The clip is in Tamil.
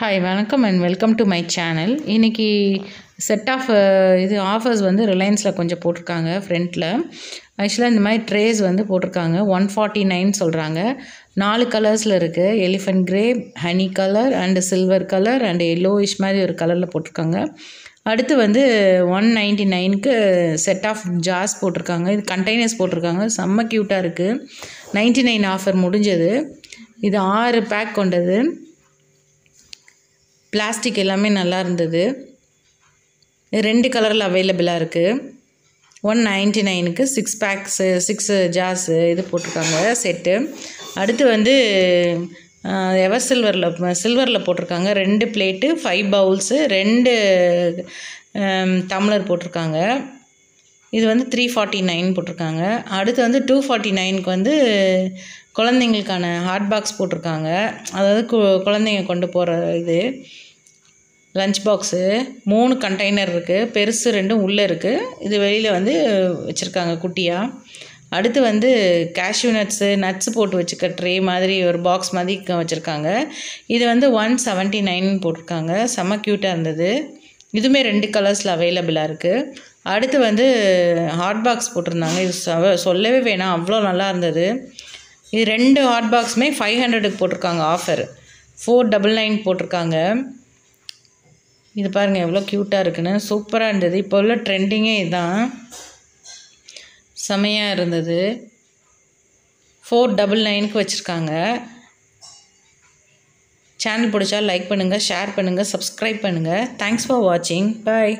ஹாய் வணக்கம் and welcome to my channel. இன்றைக்கி செட் ஆஃப் இது ஆஃபர்ஸ் வந்து ரிலையன்ஸில் கொஞ்சம் போட்டிருக்காங்க ஃப்ரண்ட்டில். ஆக்சுவலாக இந்த மாதிரி ட்ரேஸ் வந்து போட்டிருக்காங்க 149 சொல்கிறாங்க. 4 கலர்ஸில் இருக்குது. Elephant grey, honey colour and silver colour and yellowish மாதிரி ஒரு கலரில் போட்டிருக்காங்க. அடுத்து வந்து 199க்கு செட் ஆஃப் ஜார்ஸ் போட்டிருக்காங்க. இது கண்டெய்னர்ஸ் போட்டிருக்காங்க. செம்ம க்யூட்டாக இருக்குது. 99 ஆஃபர் முடிஞ்சது. இது 6 பேக் கொண்டது. பிளாஸ்டிக் எல்லாமே நல்லா இருந்தது. 2 கலரில் அவைலபிளாக இருக்குது. 199க்கு 6 பேக்ஸு 6 ஜார்ஸு இது போட்டிருக்காங்க செட்டு. அடுத்து வந்து எவர் சில்வரில் போட்டிருக்காங்க. 2 பிளேட்டு, 5 பவுல்ஸு, 2 டம்ளர் போட்டிருக்காங்க. இது வந்து 349 போட்டிருக்காங்க. அடுத்து வந்து 249க்கு வந்து குழந்தைங்களுக்கான ஹாட் பாக்ஸ் போட்டிருக்காங்க. அதாவது குழந்தைங்க கொண்டு போகிற இது லஞ்ச் பாக்ஸு 3 கண்டெய்னர் இருக்குது. பெருசு 2 உள்ளே இருக்குது. இது வெளியில் வந்து வச்சுருக்காங்க குட்டியாக. அடுத்து வந்து கேஷ்யூ நட்ஸு போட்டு வச்சுக்க ட்ரே மாதிரி ஒரு பாக்ஸ் மாதிரி வச்சுருக்காங்க. இது வந்து 179 போட்டிருக்காங்க. செம்ம க்யூட்டாக இருந்தது. இதுவுமே 2 கலர்ஸில் அவைலபிளாக இருக்குது. அடுத்து வந்து ஹாட் பாக்ஸ் போட்டிருந்தாங்க. இது சொல்லவே வேணாம், அவ்வளோ நல்லா இருந்தது. இது 2 ஹாட் பாக்ஸுமே 500க்கு போட்டிருக்காங்க ஆஃபர். 499 போட்டிருக்காங்க. இது பாருங்கள் எவ்வளோ க்யூட்டாக இருக்குன்னு. சூப்பராக இருந்தது. இப்போ உள்ள ட்ரெண்டிங்கே இதுதான். செமையாக இருந்தது. 499க்கு வச்சுருக்காங்க. சேனல் பிடிச்சா லைக் பண்ணுங்கள், ஷேர் பண்ணுங்கள், சப்ஸ்கிரைப் பண்ணுங்கள். தேங்க்ஸ் ஃபார் வாட்சிங். பாய்.